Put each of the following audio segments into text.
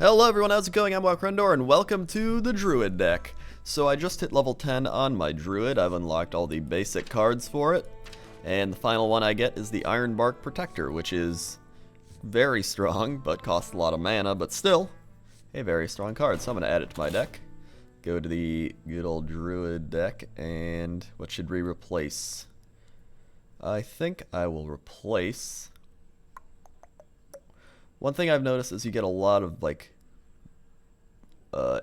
Hello everyone, how's it going? I'm WoWcrendor and welcome to the Druid deck. So I just hit level 10 on my Druid. I've unlocked all the basic cards for it. And the final one I get is the Ironbark Protector, which is very strong, but costs a lot of mana, but still a very strong card. So I'm going to add it to my deck. Go to the good old Druid deck, and what should we replace? I think I will replace... One thing I've noticed is you get a lot of like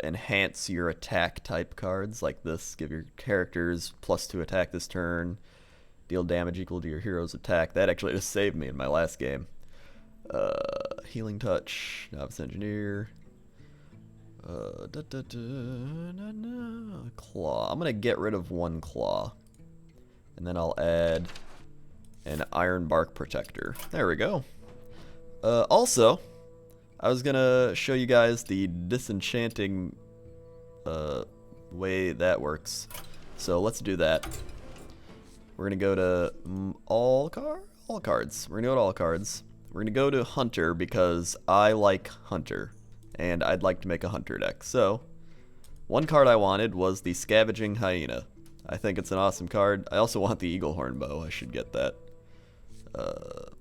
enhance your attack type cards like this. Give your characters +2 attack this turn. Deal damage equal to your hero's attack. That actually just saved me in my last game. Healing Touch, Novice Engineer. Claw. I'm going to get rid of one Claw. And then I'll add an Ironbark Protector. There we go. Also, I was gonna show you guys the Disenchanting way that works. So let's do that. We're gonna go to all cards. We're gonna go to all cards. We're gonna go to Hunter because I like Hunter, and I'd like to make a Hunter deck. So, one card I wanted was the Scavenging Hyena. I think it's an awesome card. I also want the Eagle Horn Bow. I should get that.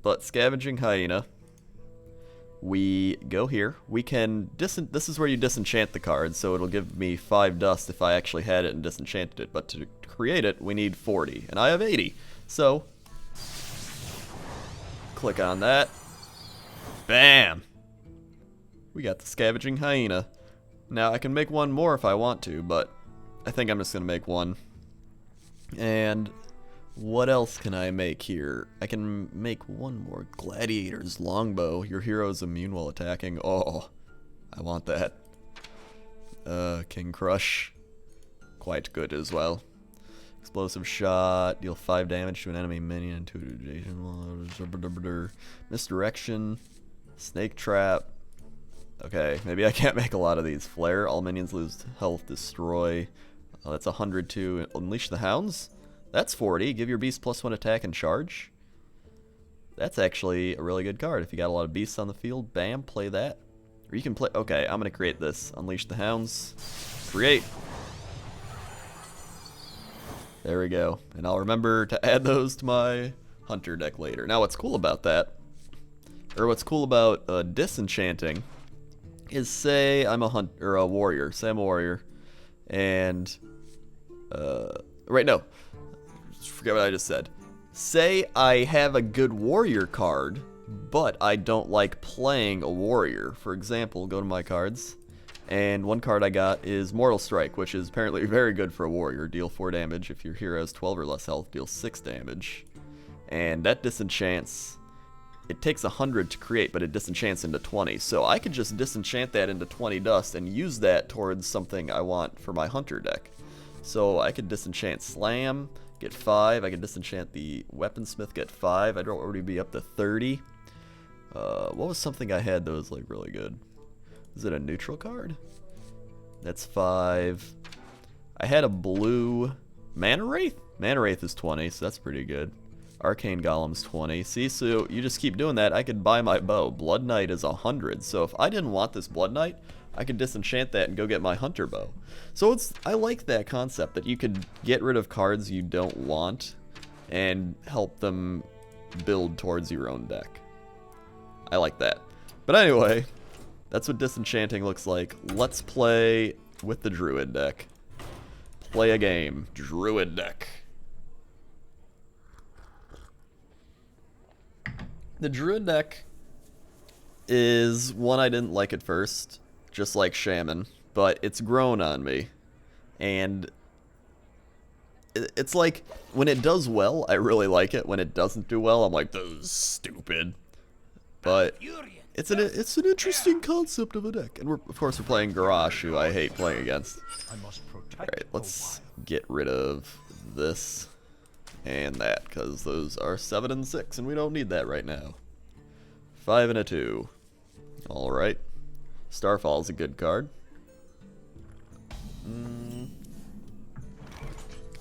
But Scavenging Hyena. We go here. We can this is where you disenchant the card, so it'll give me 5 dust if I actually had it and disenchanted it. But to create it, we need 40, and I have 80. So click on that. Bam! We got the Scavenging Hyena. Now I can make one more if I want to, but I think I'm just gonna make one. And what else can I make here? I can make one more. Gladiator's Longbow. Your hero's immune while attacking. Oh, I want that. King Crush. Quite good as well. Explosive Shot. Deal 5 damage to an enemy minion and 2 adjacent. Misdirection. Snake Trap. Okay, maybe I can't make a lot of these. Flare. All minions lose health. Destroy. Oh, that's 102. Unleash the Hounds. That's 40. Give your beast +1 attack and charge. That's actually a really good card. If you got a lot of beasts on the field, bam, play that. Or you can play... Okay, I'm going to create this. Unleash the Hounds. Create. There we go. And I'll remember to add those to my Hunter deck later. Now, what's cool about that, or what's cool about Disenchanting, is say I'm a warrior. Say I'm a warrior. And... right, no. Forget what I just said. Say I have a good warrior card, but I don't like playing a warrior. For example, go to my cards, and one card I got is Mortal Strike, which is apparently very good for a warrior. Deal 4 damage. If your hero has 12 or less health, deal 6 damage. And that disenchants. It takes 100 to create, but it disenchants into 20. So I could just disenchant that into 20 dust and use that towards something I want for my Hunter deck. So I could disenchant Slam, get 5. I could disenchant the Weaponsmith, get 5. I'd already be up to 30. What was something I had that was like really good? Is it a neutral card? That's 5. I had a blue Mana Wraith. Mana Wraith is 20, so that's pretty good. Arcane Golem's 20. See, so you just keep doing that. I could buy my bow. Blood Knight is 100. So if I didn't want this Blood Knight, I could disenchant that and go get my Hunter bow. So I like that concept that you could get rid of cards you don't want and help them build towards your own deck. I like that. But anyway, that's what Disenchanting looks like. Let's play with the Druid deck. Play a game. Druid deck. The Druid deck is one I didn't like at first. Just like Shaman, but it's grown on me, and it's like when it does well, I really like it. When it doesn't do well, I'm like, "This is stupid." But it's an interesting concept of a deck, and of course we're playing Garrosh, who I hate playing against. All right, let's get rid of this and that because those are 7 and 6, and we don't need that right now. 5 and a 2. All right. Starfall is a good card.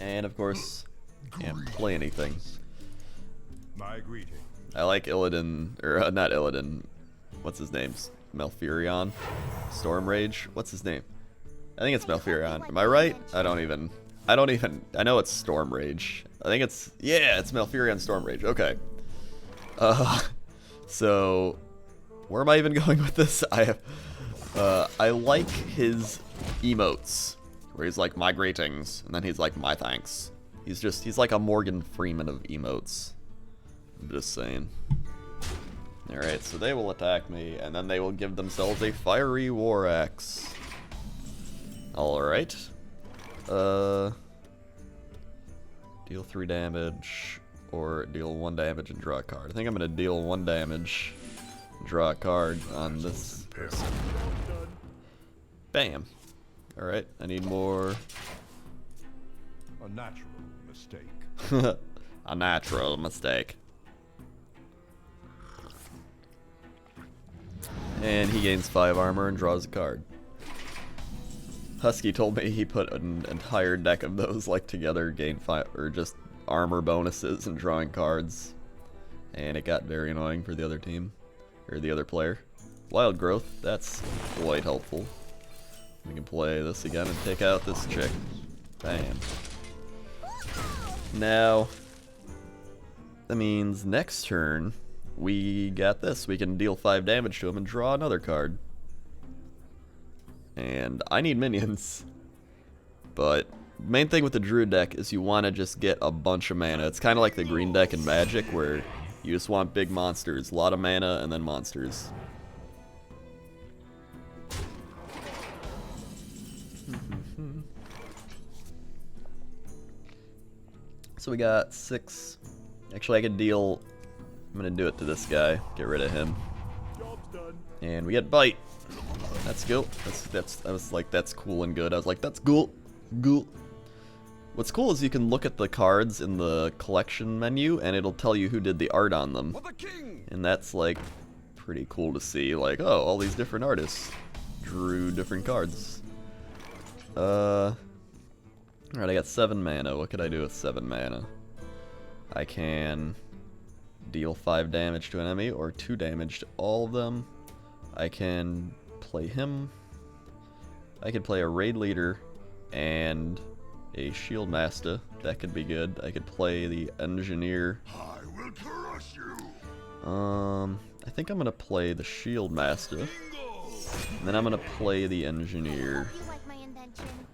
And of course, can't play anything. I like Illidan, or not Illidan, what's his name? Malfurion. Storm Rage. What's his name? I think it's Malfurion. Am I right? I know it's Storm Rage. I think it's Malfurion Storm Rage. Okay. So where am I even going with this? I like his emotes where he's like, my greetings, and then he's like, my thanks. He's like a Morgan Freeman of emotes. I'm just saying. Alright, so they will attack me, and then they will give themselves a fiery war axe. Alright. Deal 3 damage, or deal 1 damage and draw a card. I think I'm gonna deal 1 damage, draw a card on this person. Bam. Alright, I need more. A natural mistake. A natural mistake. And he gains 5 armor and draws a card. Husky told me he put an entire deck of those like together, gain 5 or just armor bonuses and drawing cards, and it got very annoying for the other team or the other player. Wild growth, that's quite helpful. We can play this again and take out this chick. Bam. Now that means next turn we got this. We can deal 5 damage to him and draw another card. And I need minions. But main thing with the Druid deck is you want to just get a bunch of mana. It's kind of like the green deck in Magic where you just want big monsters, a lot of mana, and then monsters. So we got 6. Actually, I could deal. I'm gonna do it to this guy. Get rid of him. Job's done. And we get bite. That's cool. I was like, that's cool and good. I was like, that's cool. Cool. What's cool is you can look at the cards in the collection menu and it'll tell you who did the art on them. And that's like pretty cool to see. Like, oh, all these different artists drew different cards. Alright, I got 7 mana. What could I do with 7 mana? I can deal 5 damage to an enemy or 2 damage to all of them. I can play him. I could play a raid leader and a shield master. That could be good. I could play the engineer. I will crush you. I think I'm gonna play the shield master. And then I'm gonna play the engineer.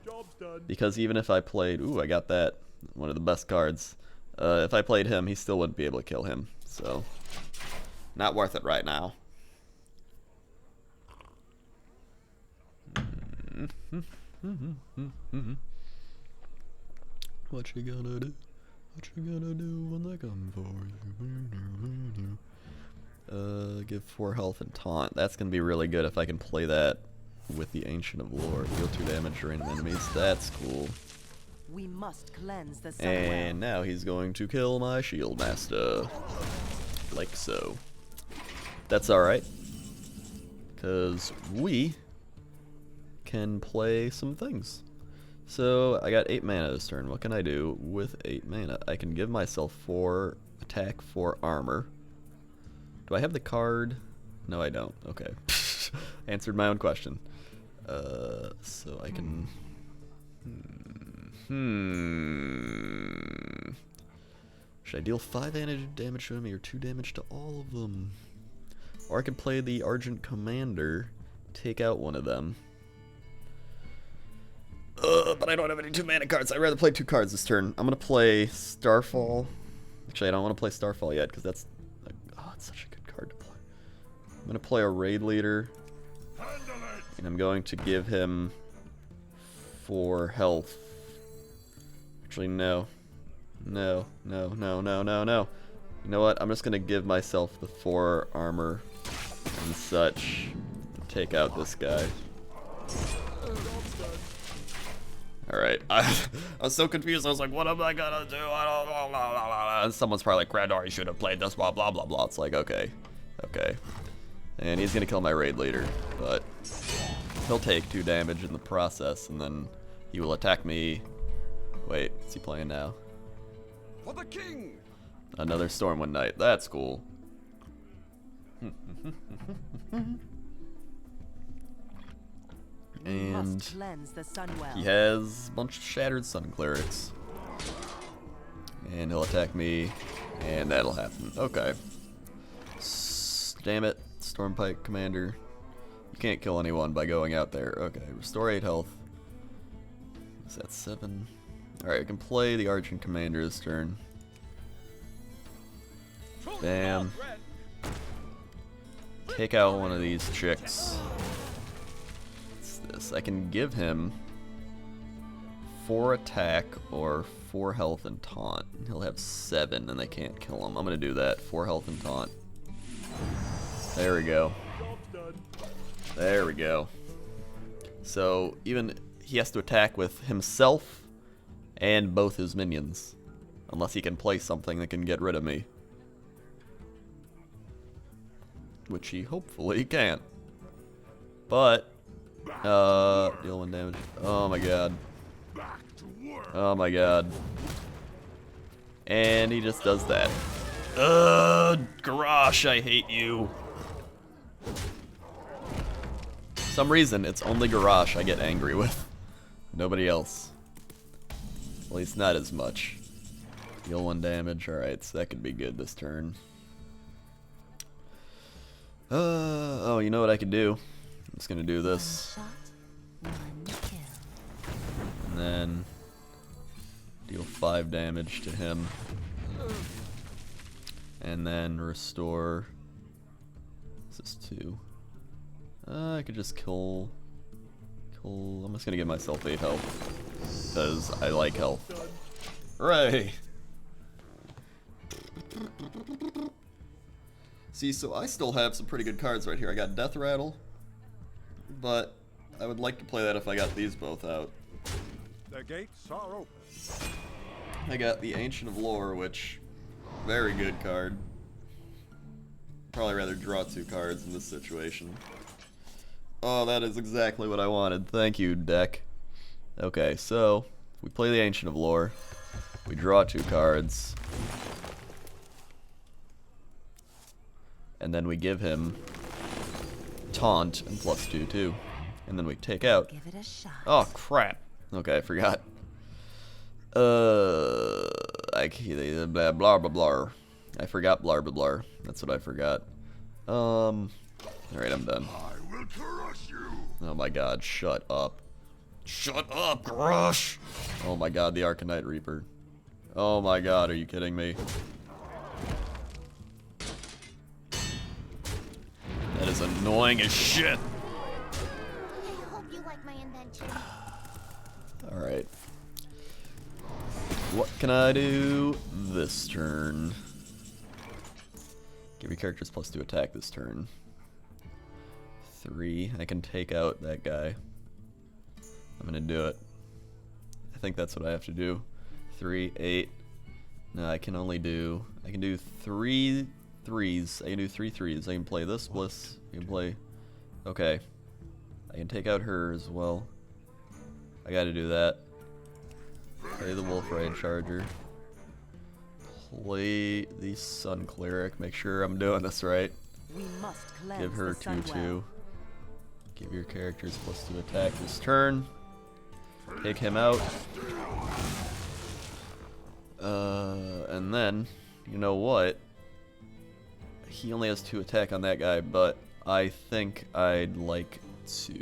Job's done. Because even if I played, ooh, I got that, one of the best cards. If I played him, he still wouldn't be able to kill him. So, not worth it right now. What you gonna do? What you gonna do when they come for you? Give 4 health and taunt. That's gonna be really good if I can play that with the Ancient of Lore. Deal 2 damage to random enemies. That's cool. We must cleanse the And now he's going to kill my shield master. Like so. That's alright. Because we can play some things. So I got 8 mana this turn. What can I do with 8 mana? I can give myself 4 attack, 4 armor. Do I have the card? No, I don't. Okay. Answered my own question. So I can... Should I deal 5 damage to enemy or 2 damage to all of them? Or I could play the Argent Commander, take out one of them. But I don't have any 2 mana cards. I'd rather play 2 cards this turn. I'm gonna play Starfall. Actually, I don't want to play Starfall yet because that's it's such a good card to play. I'm gonna play a raid leader, and I'm going to give him 4 health. Actually, no. No. You know what? I'm just gonna give myself the 4 armor and such. Take out this guy. Alright, I was so confused. I was like, what am I gonna do? I don't know. And someone's probably like, Grandor, you should have played this, blah, blah, blah, blah. It's like, okay. And he's gonna kill my raid leader, but he'll take 2 damage in the process, and then he will attack me. Wait, what's he playing now? For the king. Another Stormwind Knight. That's cool. And must cleanse the Sunwell. he has a bunch of Shattered Sun Clerics. And he'll attack me, and that'll happen. Okay. Damn it, Stormpike Commander. You can't kill anyone by going out there. Okay, restore 8 health. Is that 7? Alright, we can play the Archon Commander this turn. Bam. Take out one of these chicks. What's this? I can give him 4 attack or 4 health and taunt. He'll have 7 and they can't kill him. I'm gonna do that. 4 health and taunt. There we go. There we go. So even he has to attack with himself and both his minions. Unless he can play something that can get rid of me. Which he hopefully can't. But deal 1 damage. Oh my god. Oh my god. And he just does that. Garrosh, I hate you. For some reason, it's only Garrosh I get angry with. Nobody else. At least not as much. Deal 1 damage. Alright, so that could be good this turn. Oh, you know what I could do? I'm just gonna do this. And then deal 5 damage to him. And then restore. This is 2. I could just kill. I'm just gonna give myself 8 health. Because I like health. Hooray! See, so I still have some pretty good cards right here. I got Death Rattle, but I would like to play that if I got these both out. The gates are open. I got the Ancient of Lore, which, very good card. Probably rather draw 2 cards in this situation. Oh, that is exactly what I wanted. Thank you, deck. Okay, so we play the Ancient of Lore. We draw 2 cards. And then we give him Taunt and +2 too. And then we take out. Give it a shot. Oh crap. Okay, I forgot. Blah blah blah blah. I forgot blah blah blah. That's what I forgot. Alright, I'm done. I will crush you. Oh my god, shut up. Shut up, Grush! Oh my god, the Arcanite Reaper. Oh my god, are you kidding me? That is annoying as shit. I hope you like my invention. Alright. What can I do this turn? Give your characters +2 attack this turn. 3. I can take out that guy. I'm gonna do it. I think that's what I have to do. 3, 8. No, I can do 3 3s. I can do 3 3s. I can play this Bliss. I can play. Okay. I can take out her as well. I gotta do that. Play the Wolf Raid Charger. Play the Sun Cleric. Make sure I'm doing this right. We must cleanse Give her the 2 Sunwell. 2. Give your characters +2 attack this turn. Take him out. And then, you know what? He only has 2 attack on that guy, but I think I'd like to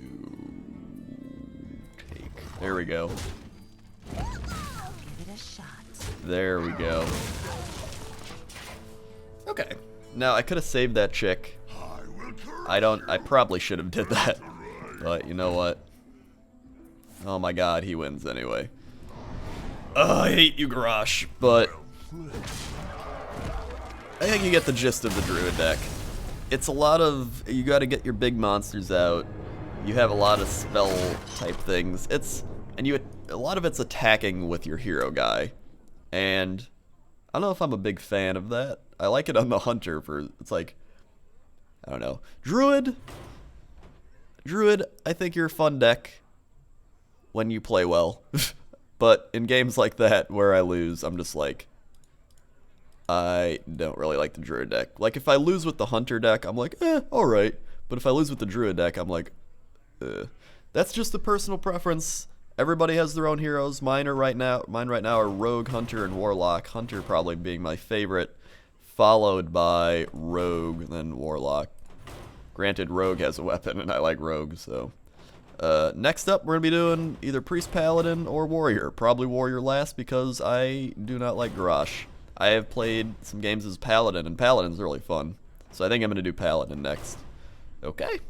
take. There we go. Give it a shot. There we go. Okay. Now I could have saved that chick. I probably should have did that. But you know what? Oh my god, he wins anyway. I hate you, Garrosh, but I think you get the gist of the Druid deck. It's a lot of, you gotta get your big monsters out. You have a lot of spell type things. A lot of it's attacking with your hero guy. And I don't know if I'm a big fan of that. I like it on the Hunter for, it's like, I don't know. Druid, I think you're a fun deck when you play well. But in games like that where I lose, I'm just like, I don't really like the Druid deck. Like if I lose with the Hunter deck, I'm like, alright. But if I lose with the Druid deck, I'm like, that's just a personal preference. Everybody has their own heroes. Mine right now are Rogue, Hunter, and Warlock. Hunter probably being my favorite, followed by Rogue, then Warlock. Granted, Rogue has a weapon, and I like Rogue, so. Next up, we're going to be doing either Priest, Paladin, or Warrior. Probably Warrior last, because I do not like Garrosh. I have played some games as Paladin, and Paladin's really fun. So I think I'm going to do Paladin next. Okay.